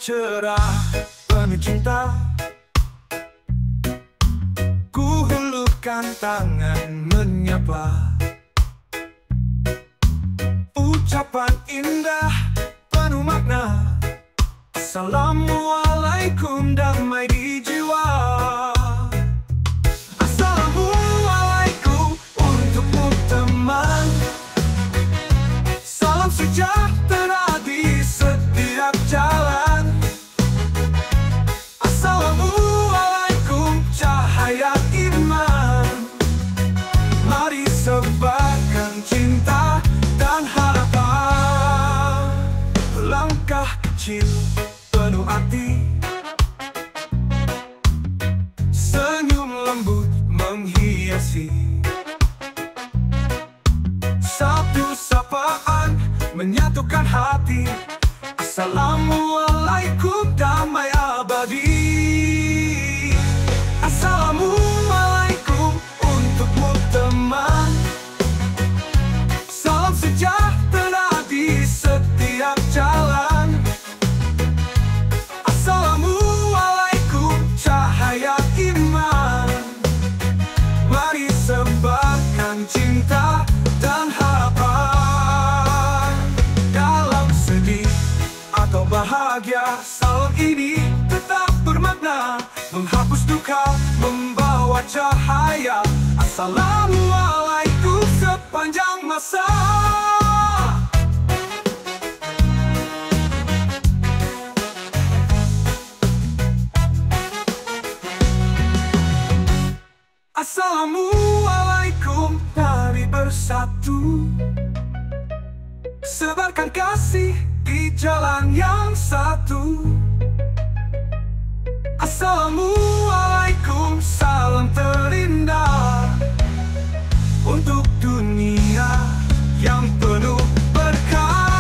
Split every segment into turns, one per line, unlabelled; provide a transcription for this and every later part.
cerah, penuh cinta. Ku hulurkan tangan menyapa, ucapan indah penuh makna. Assalamualaikum, damai di jiwa. Assalamualaikum untukmu teman. Salam sejahtera di setiap jalan. Assalamualaikum cahaya iman. Mari sebarkan cinta dan harapan. Langkah kecil penuh arti, senyum lembut menghiasi. Satu sapaan menyatukan hati. Assalamualaikum, damai abadi. Assalamualaikum untukmu teman. Salam sejahtera di setiap jalan. Assalamualaikum cahaya iman. Mari sebarkan cinta dan harapan. Dalam sedih atau bahagia, salam ini tetap bermakna. Menghapus duka, membawa cahaya. Assalamualaikum sepanjang masa. Assalamualaikum, mari bersatu. Sebarkan kasih di jalan yang satu. Assalamualaikum, salam terindah untuk dunia yang penuh berkah.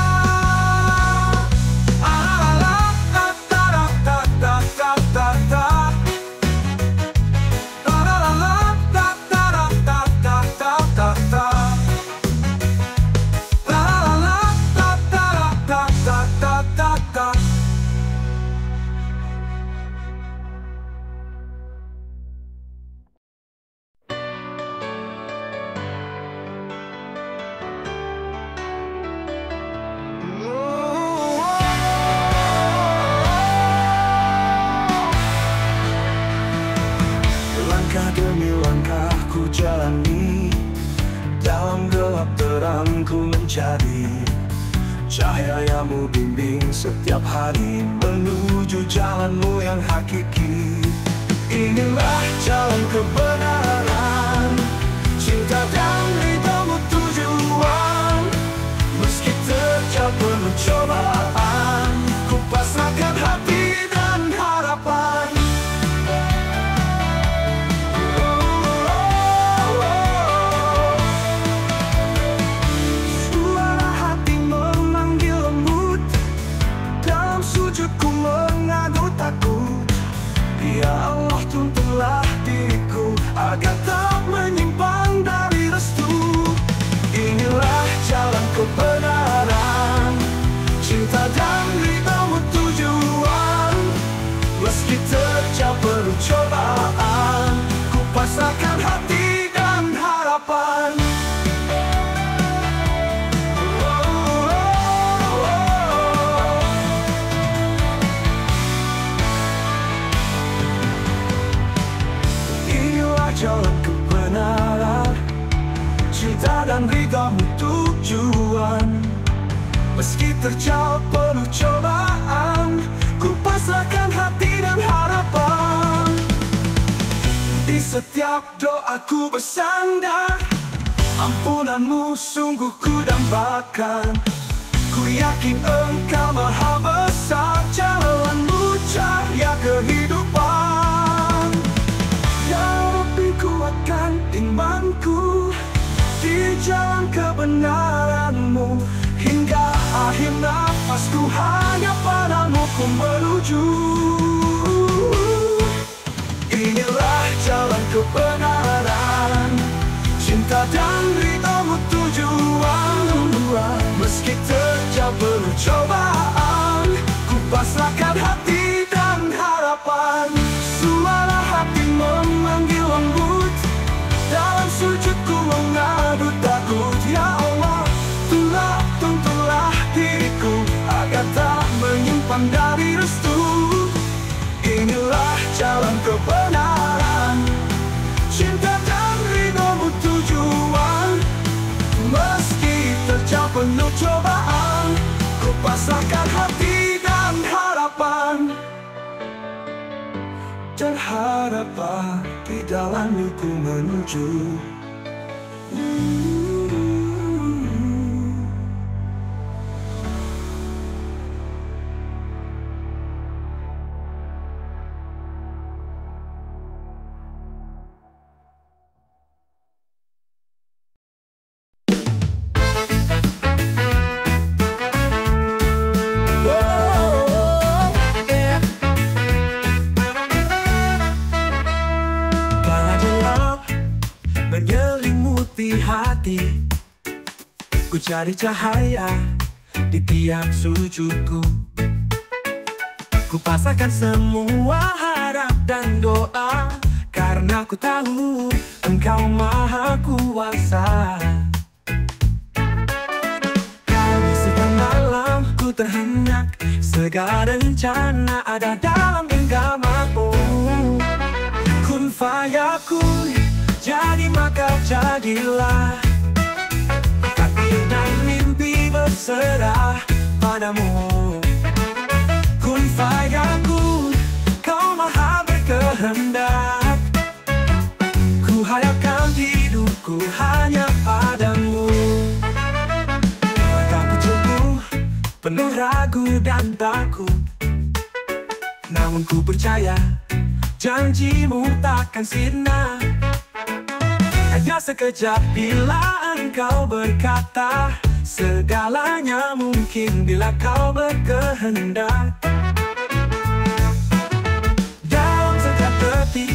Langkah demi langkah ku jalani, dalam gelap terang ku mencari. Cahayamu bimbing setiap hari, menuju jalanmu yang hakiki. Inilah jalan kebenaran, cinta dan ridhamu tujuan. Meski terjal penuh cobaan, ku pasrahkan hati dan harapan. Sujudku mengadu takut, ya Allah tuntunlah diriku agar tak menyimpang dari restu. Inilah jalan kebenaran, cinta dan ridhamu tujuan. Meski terjal penuh cobaan, ku pasrahkan hati dan harapan. Jalan kebenaran, cinta dan ridhamu tujuan. Meski terjal penuh cobaan, ku pasrahkan hati dan harapan. Di setiap doaku bersandar, ampunanmu sungguh ku dambakan. Ku yakin engkau maha besar, jalanmu cahaya kehidupan. Ya Rabbi, kuatkan imanku di jalan kebenaranmu. Hingga akhir nafasku hanya padamu ku menuju. Inilah jalan kebenaran, cinta dan ridhamu tujuan. Meski terjal penuh cobaan, ku pasrahkan hati harapan di dalam hidupku menuju. Menyelimuti hati, ku cari cahaya di tiap sujudku. Ku pasrahkan semua harap dan doa, karena ku tahu Engkau Maha Kuasa. Kau bisikan malam, ku terhenyak, segala rencana ada dalam genggamanmu. Kun fayakun, jadi maka jadilah. Takdir dan mimpi berserah padamu. Kun fayakun, Kau Maha berkehendak. Ku hayatkan hidupku hanya padamu. Mata kecilku penuh ragu dan takut, namun ku percaya janjimu takkan sirna. Hanya sekejap bila Engkau berkata, segalanya mungkin bila Kau berkehendak. Dalam setiap detik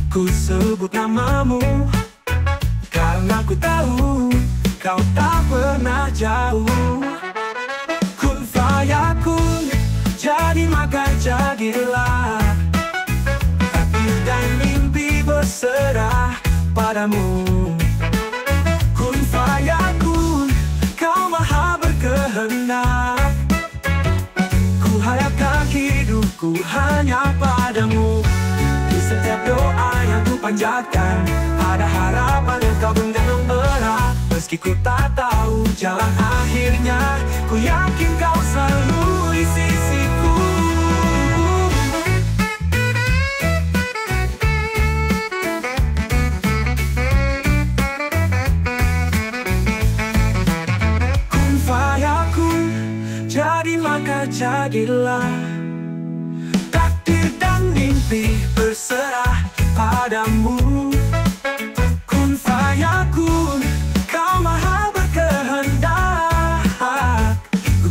ku sebut namamu, karena ku tahu Kau tak pernah jauh. Kun fayakun, jadi maka jadilah. Takdir dan mimpi berserah padamu. Kun fayakun, Kau Maha berkehendak. Ku hayatkan hidupku hanya padamu. Di setiap doa yang ku panjatkan, ada harapan Engkau genggam erat. Meski ku tak tahu jalan akhirnya, ku yakin Kau selalu di sisiku. Jadi maka jadilah. Takdir dan mimpi berserah padamu. Kun fayakun, Kau Maha berkehendak.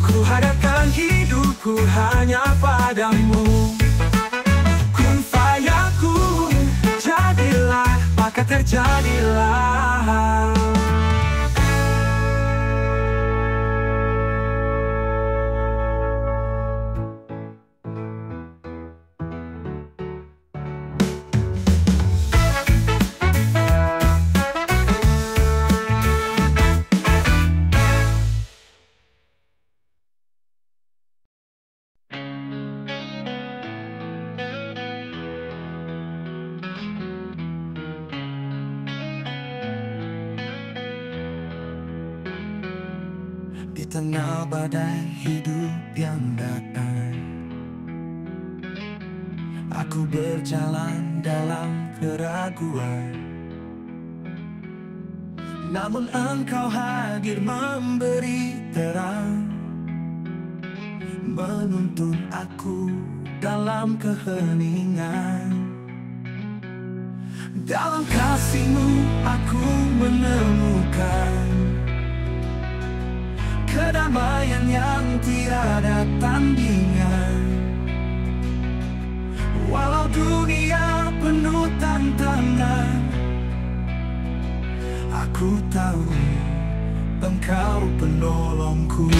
Ku hadapkan hidupku hanya padamu. Kun fayakun, jadilah maka terjadilah. Di tengah badai hidup yang datang, aku berjalan dalam keraguan, namun Engkau hadir memberi terang, menuntun aku dalam keheningan. Dalam kasih-Mu aku menemukan kedamaian yang tiada tandingan. Walau dunia penuh tantangan, aku tahu Engkau penolongku.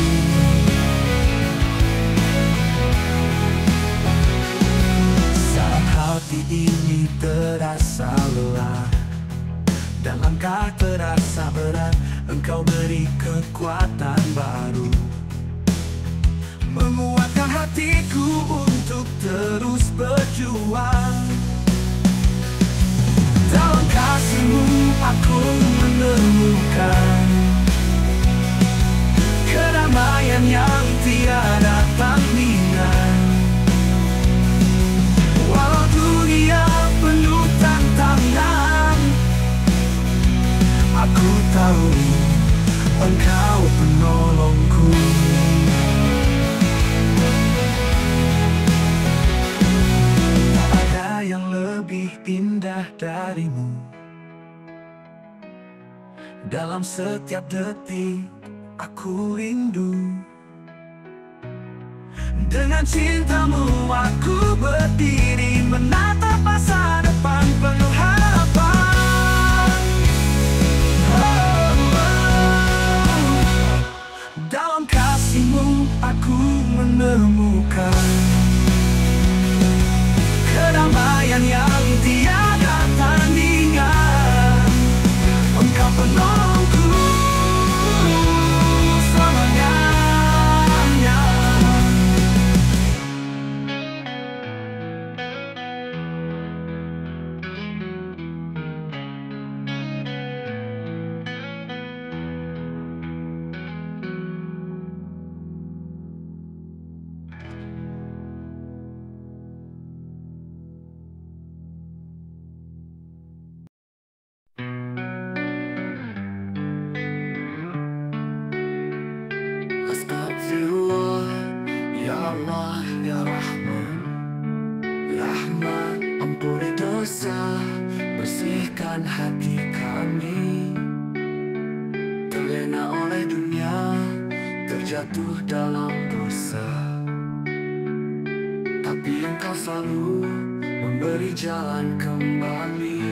Saat hati ini terasa lelah dan langkah terasa berat, Engkau beri kekuatan baru, menguatkan hatiku untuk terus berjuang. Dalam kasih-Mu aku menemukan kedamaian yang tiada tandingan. Walau dunia lebih indah darimu. Dalam setiap detik aku rindu. Dengan cintamu aku berdiri menatap masa depan penuh harapan. Dalam kasihmu aku menemukan kedamaian yang tiada tandingan. Engkau penolongku selamanya. Astagfirullah, ya Allah, ya Rahman. Rahmat, ampuni dosa, bersihkan hati kami. Terlena oleh dunia, terjatuh dalam dosa, tapi Engkau selalu memberi jalan kembali.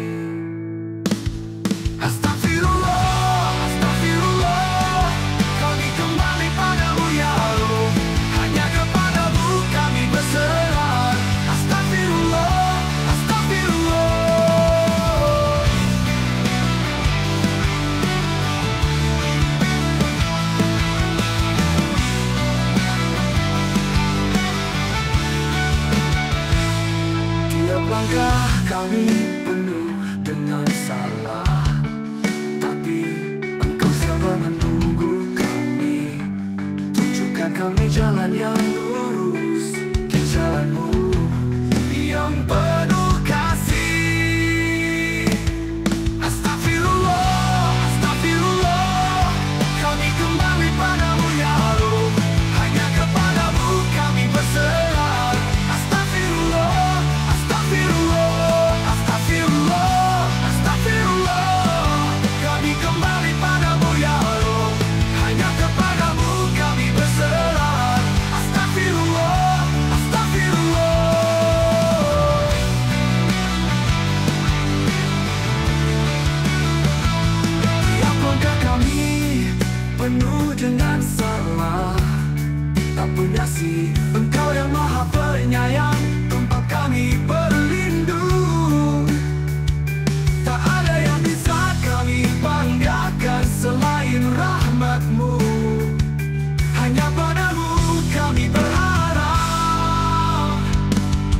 Astagfirullah, astagfirullah, kami kembali padamu ya Allah. Hanya kepadamu kami berserah. Astagfirullah, astagfirullah. Tiap langkah kami penuh dengan salah, tapi Engkau sabar menunggu kami. Tunjukkan kami jalan yang lurus, di jalan-Mu yang penuh kasih. Astagfirullah, astagfirullah, kami kembali padamu ya Allah. Hanya kepadamu kami berserah. Astagfirullah, astagfirullah, astagfirullah, astagfirullah, kami kembali padamu ya Allah. Hanya kepadamu kami berserah. Astagfirullah, astagfirullah. Tiap langkah kami penuh dengan salah, tak berdasi Engkau yang maha penyayang, tempat kami berlindung. Tak ada yang bisa kami banggakan selain rahmat-Mu. Hanya padamu kami berharap.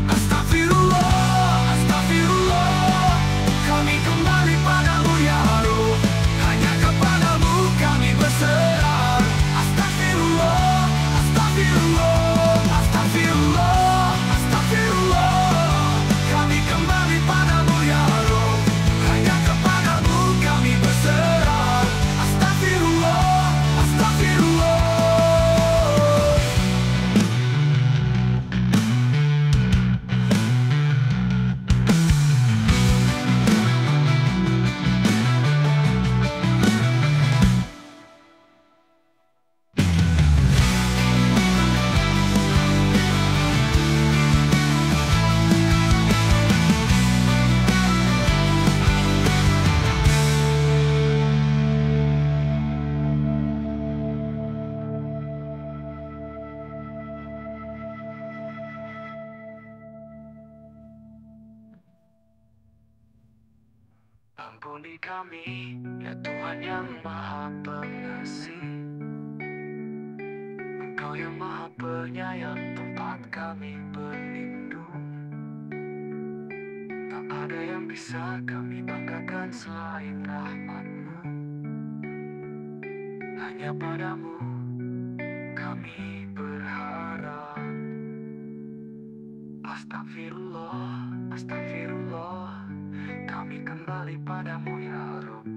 Astagfirullah, astagfirullah, kami kembali padamu ya Allah. Hanya kepadamu kami berserah. Astagfirullah, astagfirullah, astagfirullah, astagfirullah, kami kembali padamu ya Allah. Hanya kepadamu kami berserah. Astagfirullah, astagfirullah. Ampuni kami, ya Tuhan yang Maha Pengasih. Engkau yang Maha Penyayang, tempat kami berlindung. Tak ada yang bisa kami banggakan selain rahmat-Mu. Hanya padamu kami berharap. Astagfirullah, astagfirullah, kami kembali padamu ya Rabb.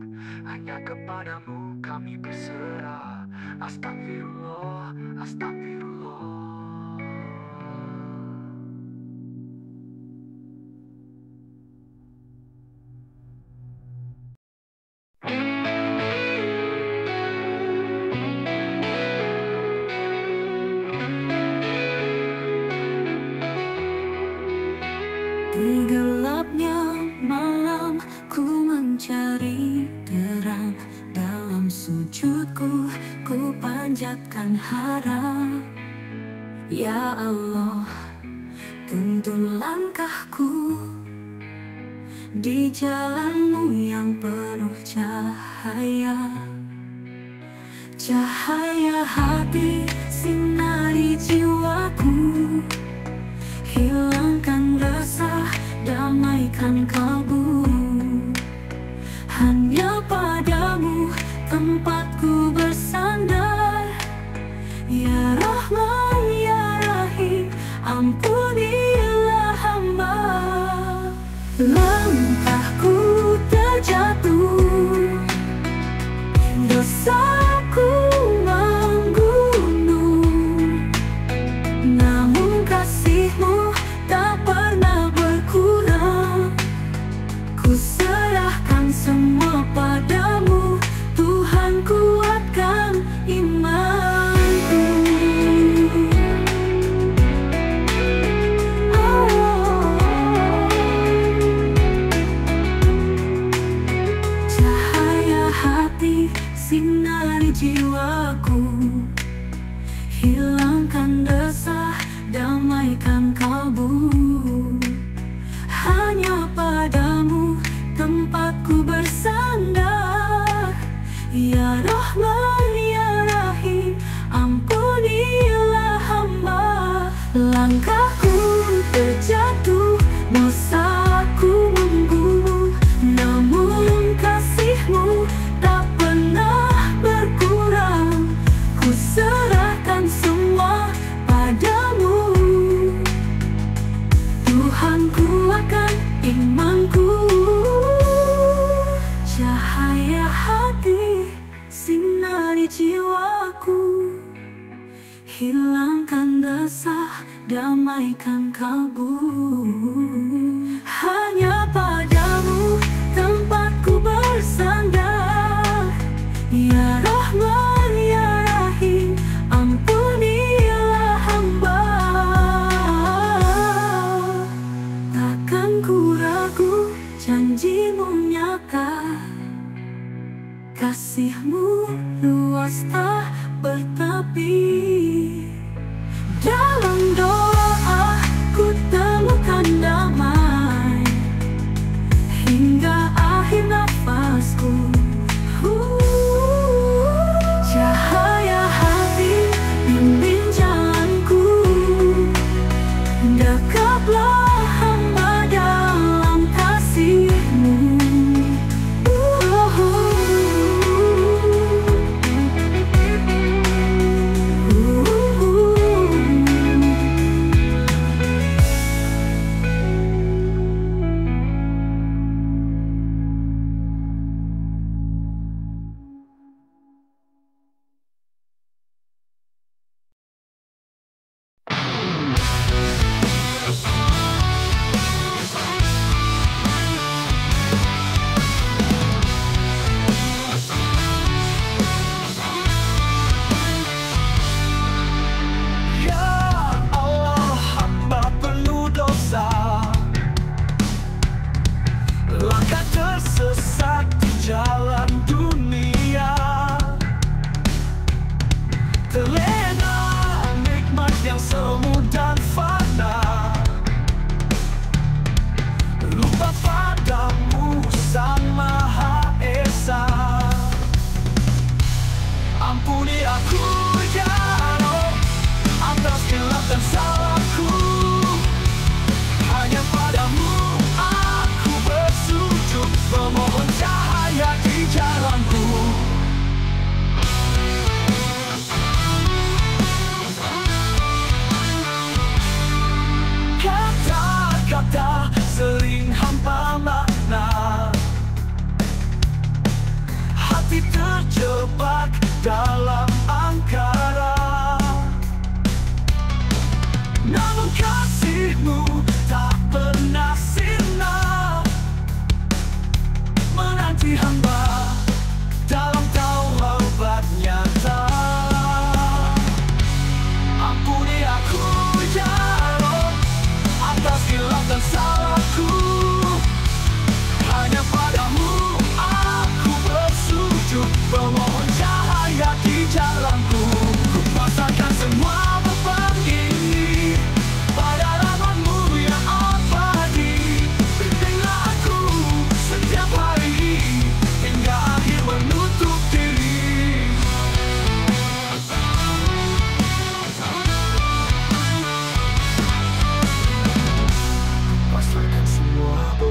Hanya kepadamu kami berserah. Astagfirullah, astagfirullah.
gelapnya malam, ku mencari terang. Dalam sujudku, ku panjatkan harap. Ya Allah, tuntun langkahku di jalan-Mu yang penuh cahaya. Cahaya hati, sinari jiwaku, hilangkan resah, damaikan kalbu. Hanya padamu tempatku bersandar. Ya Rahman, Ya Rahim, ampunilah hamba. Langkahku terjatuh, dosaku menggunung, namun kasih-Mu tak pernah berkurang. Ku serahkan semua padamu, Tuhan, kuatkan imanku. Cahaya hati, sinari jiwaku, hilangkan resah, damaikan kalbu. Hanya padamu tempatku bersandar. Ya Rahman, Ya Rahim, ampunilah hamba. Langkahku terjatuh, dosaku membunuh, namun kasih-Mu tak pernah berkurang. Ku serahkan semua padamu, Tuhan, kuatkan imanku. Cahaya hati, sinari jiwaku, hilangkan resah, damaikan kalbu. Hanya padamu tempatku bersandar. Ya Rahman, Ya Rahim, ampunilah hamba. Takkan ku ragu, janji-Mu nyata, kasih-Mu luas tak bertepi. Dalam doa ku temukan damai hingga akhir nafasku. Cahaya hati, bimbing jalanku, dekaplah hamba dalam kasih-Mu.
dalam angkara. Namun kasih-Mu tak pernah sirna, menanti hamba dalam taubat nyata. Ampuni aku ya Rob atas hilaf dan salahku,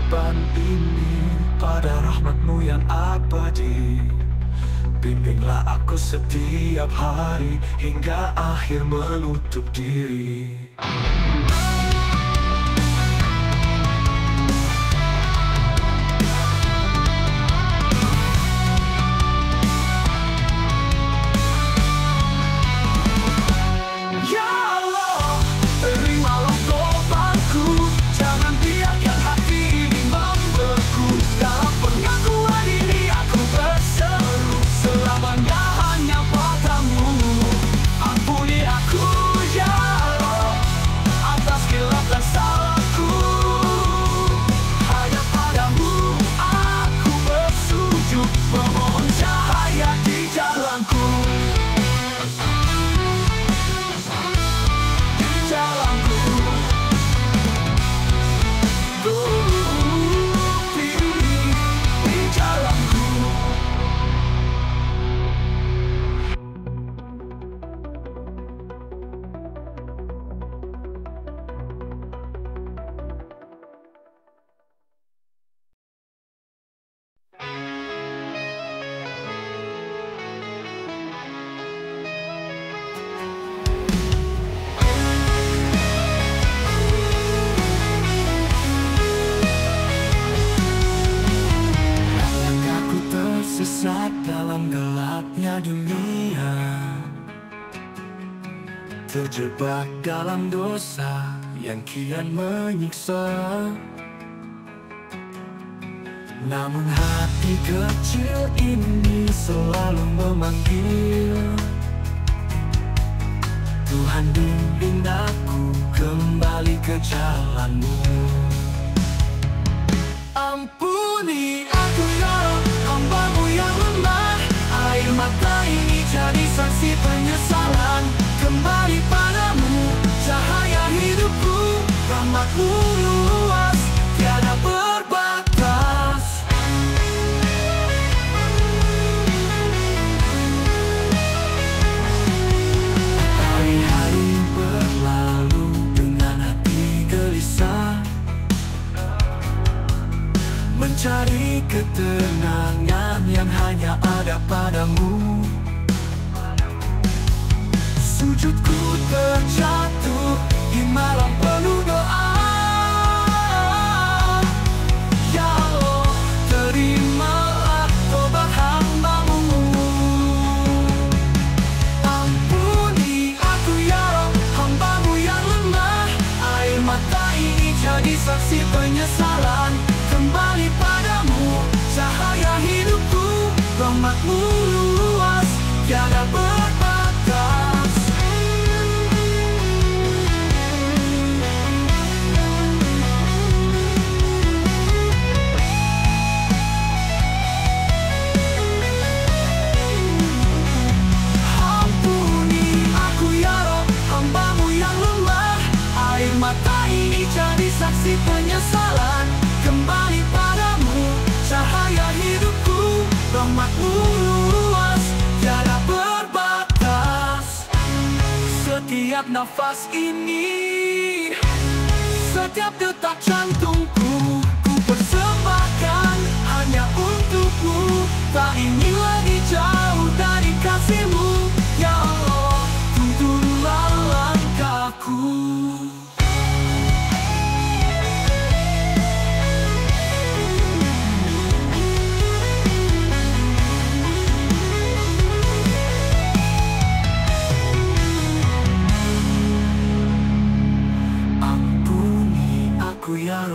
beban ini pada rahmat-Mu yang abadi. Bimbinglah aku setiap hari hingga akhir menutup diri. Ya Allah, terimalah tobatku. Jangan biarkan hati ini membeku. Dalam pengakuan ini aku berseru, selamanya hanya padamu. Ampuni aku ya Allah, atas khilaf dan salahku. Hanya padamu aku bersujud, memohon cahaya di jalanku. Sesat dalam gelapnya dunia, terjebak dalam dosa yang kian menyiksa. Namun hati kecil ini selalu memanggil, Tuhan bimbing aku kembali ke jalan-Mu. Ampuni aku ya Allah, hamba-Mu yang lemah. Air mata ini jadi saksi penyesalan. Kembali padamu, cahaya hidupku. Rahmat-Mu luas, tiada berbatas. Hari-hari berlalu dengan hati gelisah, mencari ketenangan yang hanya ada padamu. Sujudku terjatuh di malam penuh doa. Ya Allah, terimalah tobat hamba-Mu. Ampuni aku ya Allah, hamba-Mu yang lemah. Air mata ini jadi saksi penyesalan. Kembali padamu, cahaya hidupku. Rahmat-Mu luas, tiada berbatas. Ampuni aku ya Allah, hamba-Mu yang lemah. Air mata ini jadi saksi penyesalan. Kembali padamu, cahaya hidupku. Rahmat-Mu luas, tiada berbatas. Setiap nafas ini, setiap detak jantungku, ku persembahkan hanya untuk-Mu. Tak ingin lagi jauh dari kasih-Mu. Ya Allah, tuntunlah langkahku. Ya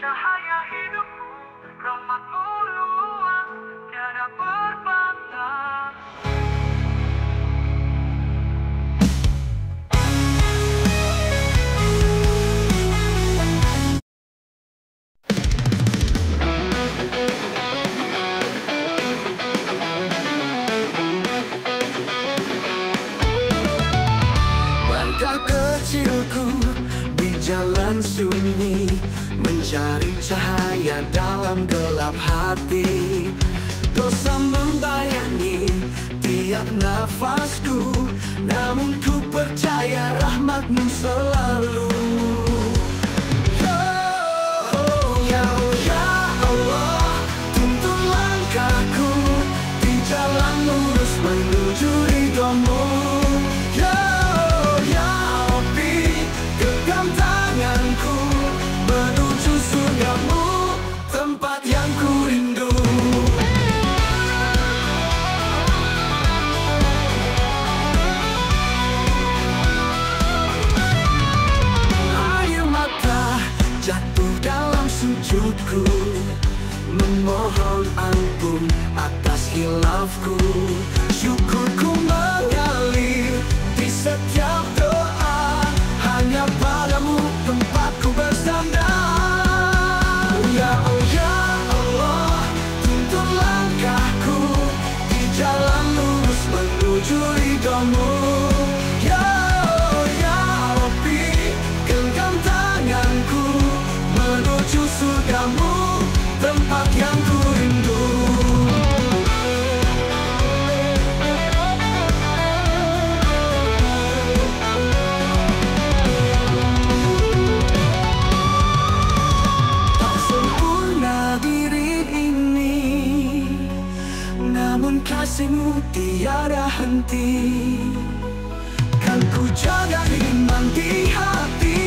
cahaya hidupku, rahmat-Mu luas, tiada berbatas.
Langkah kecilku di jalan sunyi, mencari cahaya dalam gelap hati. Dosa membayangi tiap nafasku, namun ku percaya rahmat-Mu selalu. Ya Allah, tuntun langkahku di jalan lurus menuju ridho-Mu. Tanganku menuju surga-Mu, tempat yang ku rindu. Air mata jatuh dalam sujudku, memohon ampun atas khilafku. Syukurku mengalir di setiap doa, hanya padamu tempatku bersandar. Ya Allah, tuntun langkahku di jalan lurus menuju ridho-Mu. Ya Rabbi, genggam tanganku menuju surga-Mu, tempat yang ku rindu. Kasih-Mu tiada henti, kan ku jaga iman di hati,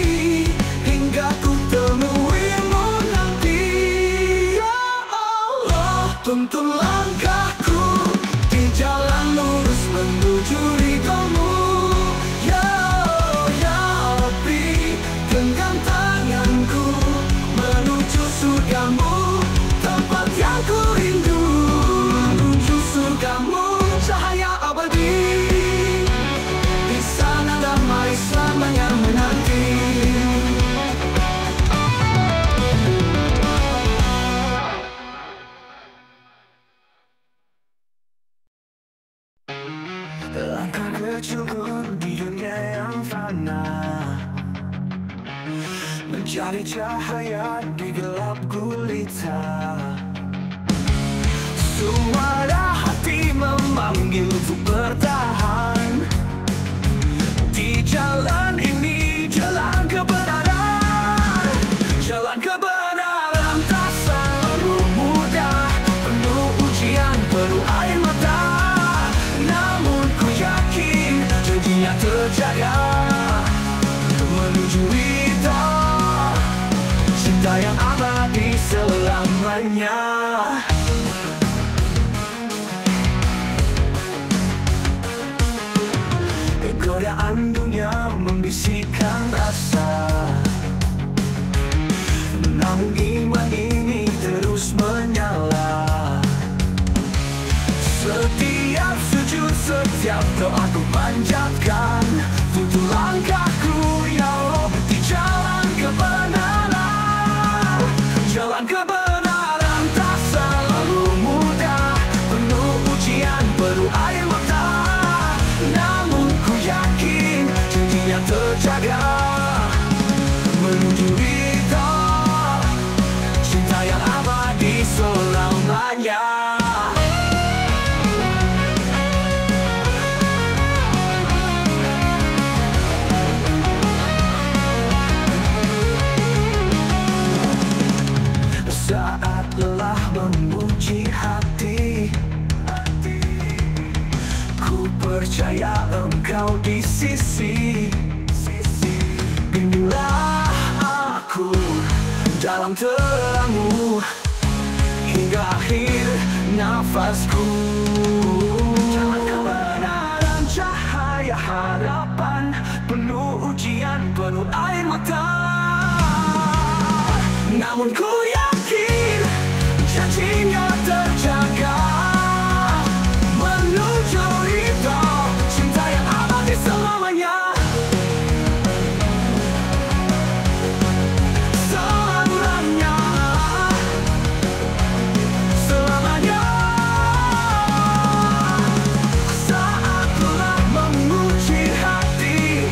hingga ku temui-Mu nanti. Ya Allah, tuntun langkahku di jalan lurus menuju ridho-Mu. Ya Rabbi, genggam tanganku menuju surga-Mu, tempat yang ku rindu. Surga-Mu, cahaya abadi, di sana damai selamanya menanti. Langkah kecilku di dunia yang fana, mencari cahaya di gelap gulita. Suara hati memanggil untuk bertahan di jalan ini, jalan kebenaran. Jalan kebenaran tak selalu mudah, penuh ujian, penuh air mata. Namun ku yakin janjinya terjaga, menuju ridho, cinta yang abadi selamanya. Godaan dunia membisikkan rasa, namun iman ini terus menyala. Setiap sujud, setiap doa ku panjatkan, tuntun langkahku ya Allah di jalan kebenaran. Jalan kebenaran tak selalu mudah, penuh ujian, penuh air mata. Namun ku yakin janjinya terjaga, menuju ridho, cinta yang abadi selamanya. Saat lelah memuji hati, ku percaya Engkau di sisi. Bimbinglah aku dalam terang-Mu hingga akhir nafasku. Jalan kebenaran, cahaya harapan, penuh ujian, penuh air mata. Namun ku yakin janjinya terjaga, menuju ridho cinta yang abadi selamanya. Selamanya, selamanya. Saat telah menguji hati,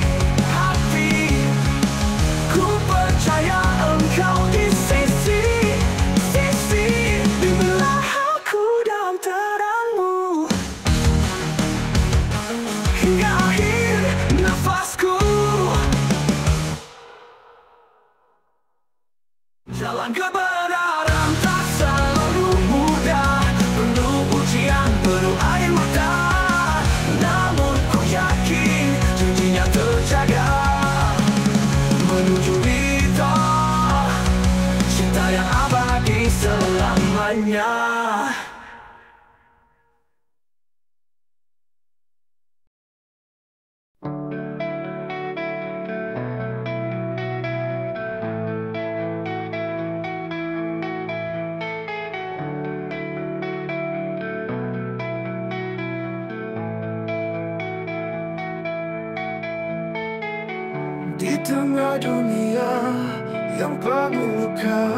ku percaya engkau di sisi. Bimbinglah aku dalam terangmu hingga akhir nafasku. Jalan kebenaran tak selalu mudah, penuh ujian, penuh air mata. Namun ku yakin janjinya terjaga, menuju ridho cinta yang abadi selamanya. Di tengah dunia yang penuh luka,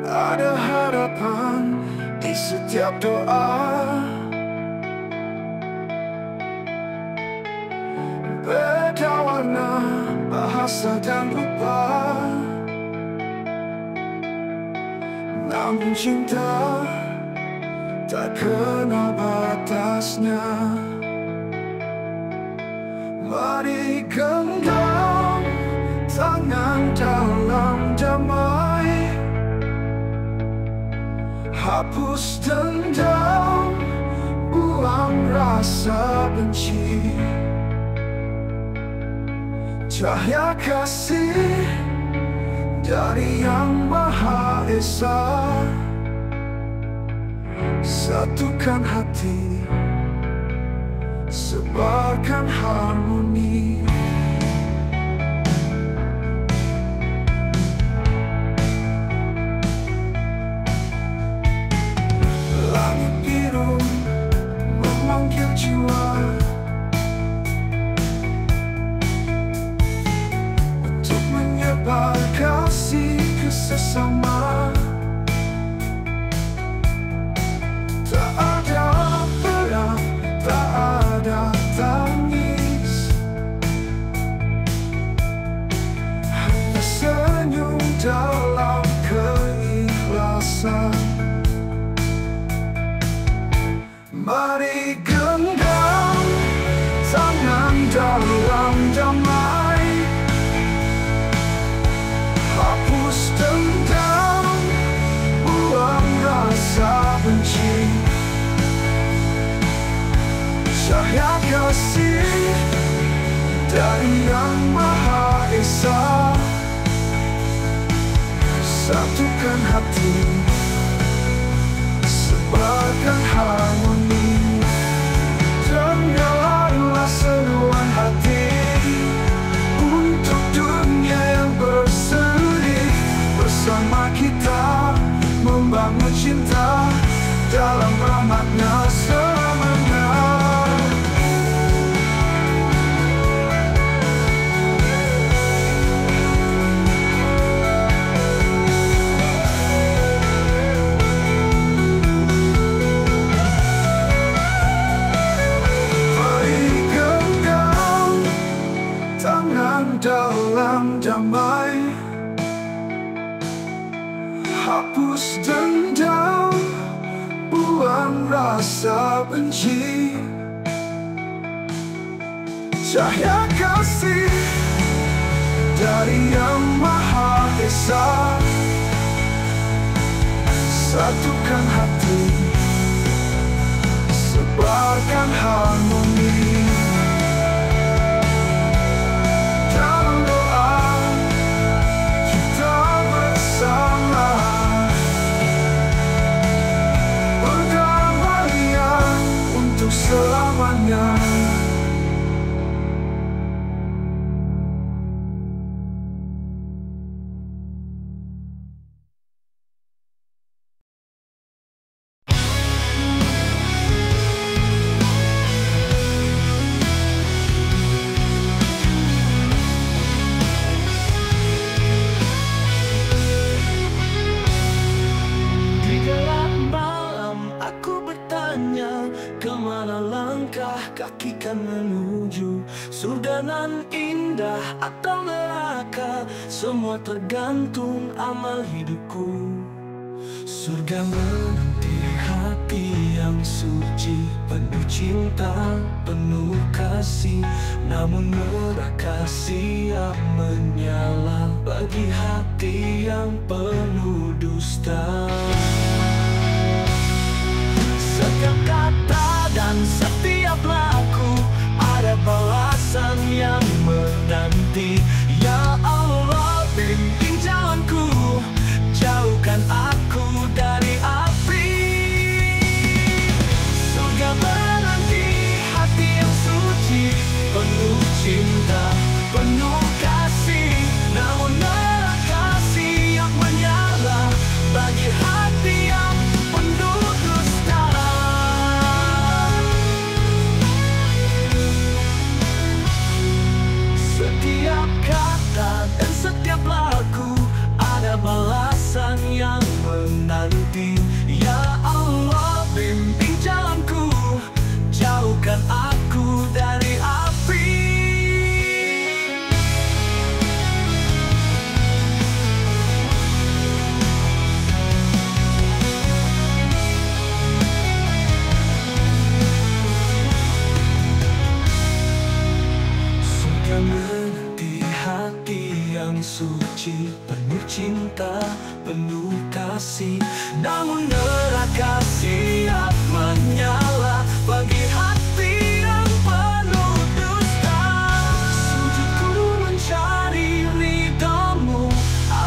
ada harapan di setiap doa. Beda warna, bahasa dan rupa, namun cinta tak kenal batasnya. Mari genggam tangan dalam damai, hapus dendam, buang rasa benci. Cahaya kasih dari Yang Maha Esa, satukan hati, sebarkan harmoni. Langit biru memanggil jiwa untuk menyebar kasih ke sesama. Tak ada perang, tak ada tangis, hanya senyum dalam keikhlasan. Mari genggam tangan dalam damai, hapus dendam, buang rasa benci. Cahaya kasih dari Yang Maha Esa, satukan hati, sebarkan harmoni. Dengarlah seruan hati untuk dunia yang berseri. Bersama kita membangun cinta dalam rahmat-Nya selamanya. Dalam damai, hapus dendam, buang rasa benci. Cahaya kasih dari Yang Maha Esa, satukan hati, sebarkan harmoni. Selamanya. menuju surga nan indah atau neraka, semua tergantung amal hidupku. Surga menanti hati yang suci, penuh cinta, penuh kasih. Namun neraka siap menyala bagi hati yang penuh dusta. Setiap kata dan setiap laku ada balasan yang menanti. Ya Allah, bimbing jalanku, jauhkan aku dari api. Surga menanti hati yang suci, penuh cinta, penuh kasih. Namun neraka siap menyala bagi hati yang penuh dusta. Setiap kata dan setiap laku ada balasan yang menanti. Ya Allah, bimbing jalanku, jauhkan aku dari api. Surga menanti hati yang suci, penuh cinta, penuh kasih. Namun neraka siap menyala bagi hati yang penuh dusta. Sujudku mencari ridhamu,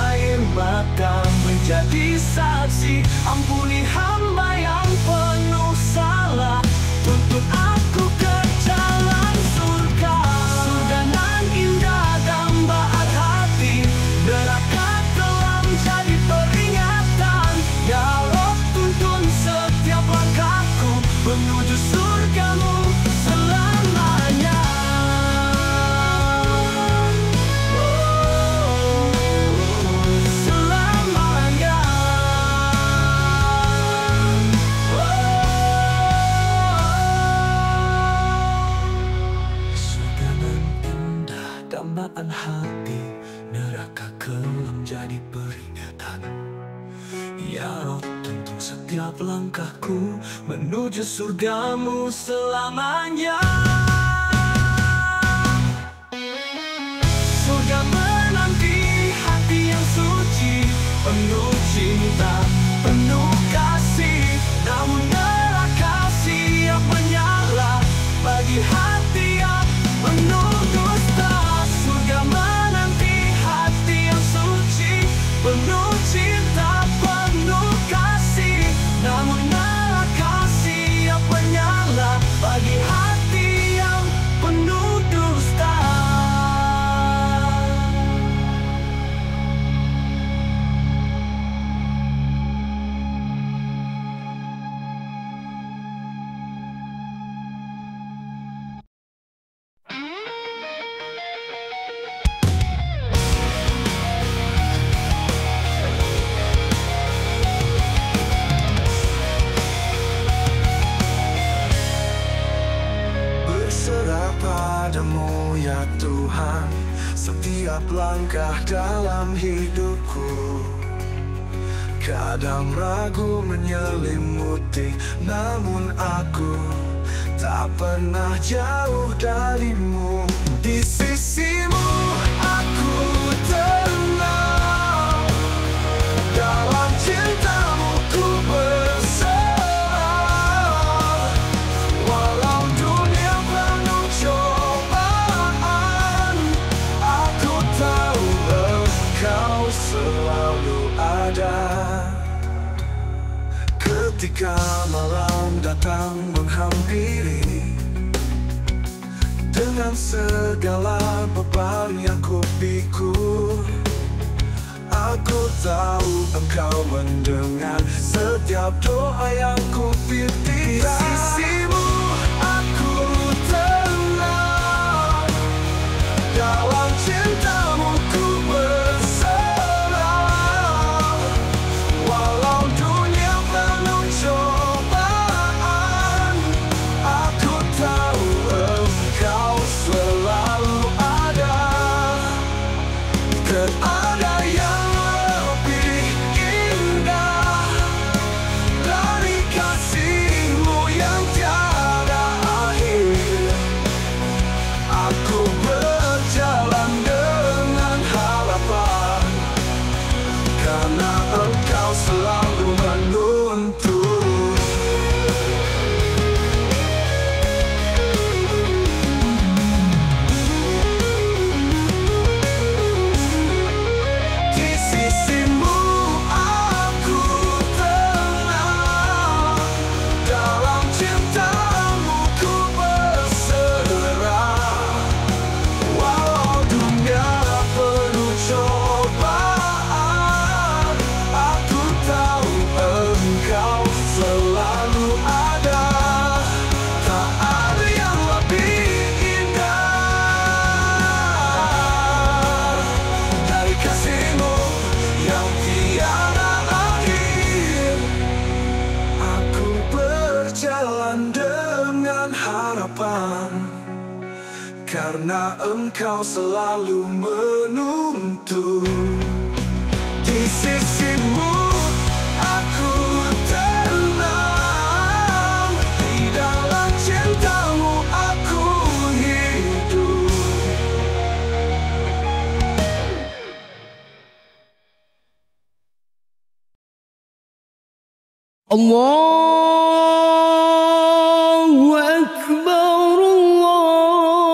air mata menjadi saksi. Ampuni hamba yang penuh salah, tuntun aku ke jalan surga. Surga nan indah dambaan hati, neraka telah menjadi peringatan. Ya Allah, tuntun setiap langkahku menuju surgamu selamanya. Selamanya. Surga nan indah dambaan hati, neraka kelak menjadi peringatan. Ya Rob, tuntun setiap langkahku menuju surgamu selamanya. Surga menanti hati yang suci, penuh cinta, penuh kasih. Namun neraka siap menyala bagi hati yang penuh dusta. Surga menanti hati yang suci, penuh cinta, penuh kasih. Namun neraka siap menyala bagi hati yang penuh dusta. Berserah padamu ya Tuhan, setiap langkah dalam hidupku. Kadang ragu menyelimuti, namun aku tak pernah jauh darimu. Di sisimu aku tenang, dalam cintamu ku berserah. Walau dunia penuh cobaan, aku tahu Engkau selalu ada. Ketika malam datang menghampiri, dengan segala beban yang kupikul, aku tahu Engkau mendengar setiap doa yang kupikir. Di sisimu aku tenang, dalam cintamu ku berserah. Walau dunia penuh cobaan, aku tahu Engkau karena Engkau selalu menuntun. Di sisimu aku tenang, di dalam cintamu aku hidup.
Allahu Akbar, Allahu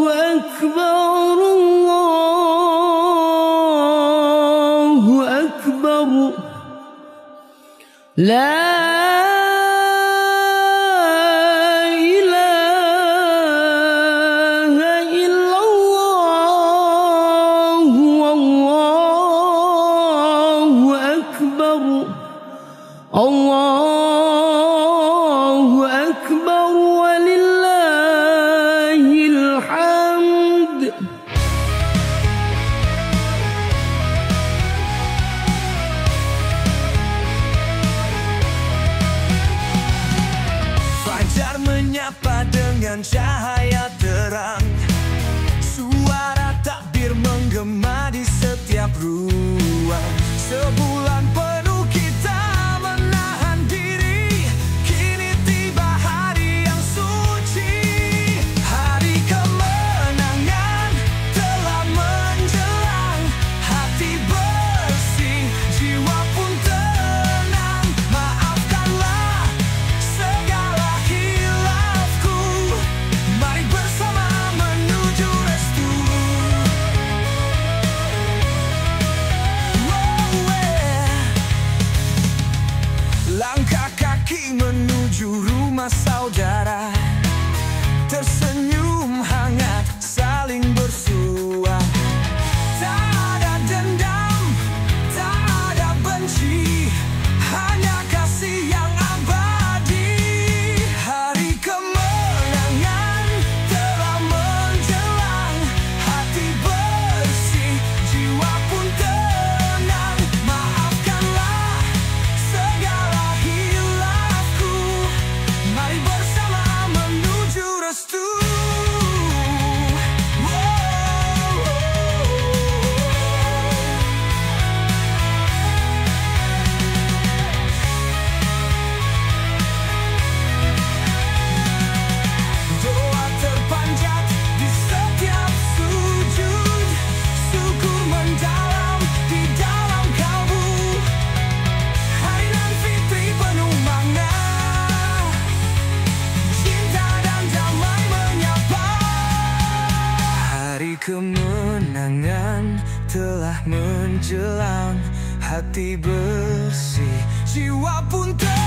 Akbar, Allahu Akbar. La ilaha illallah, Allahu Akbar, Allahu Akbar, walillahil hamd.
Fajar menyapa dengan cahaya terang, suara takbir menggema di setiap ruang. Sebulan penuh kita menahan diri, kini tiba hari yang suci. Hari kemenangan telah menjelang, hati bersih, jiwa pun tenang. Maafkanlah segala hilafku, mari bersama menuju restu. Langkah kaki menuju rumah saudara, tersenyum hangat saling bersua. Tak ada dendam, tak ada benci, hanya kasih yang abadi. Hari kemenangan telah menjelang, hati bersih, jiwa pun tenang. Maafkanlah segala hilafku, mari bersama menuju restu. Doa terpanjat di setiap sujud, syukur mendalam di dalam kalbu. Hari nan fitri penuh makna, cinta dan damai menyapa. Hari kemenangan telah menjelang, hati bersih, jiwa pun tenang.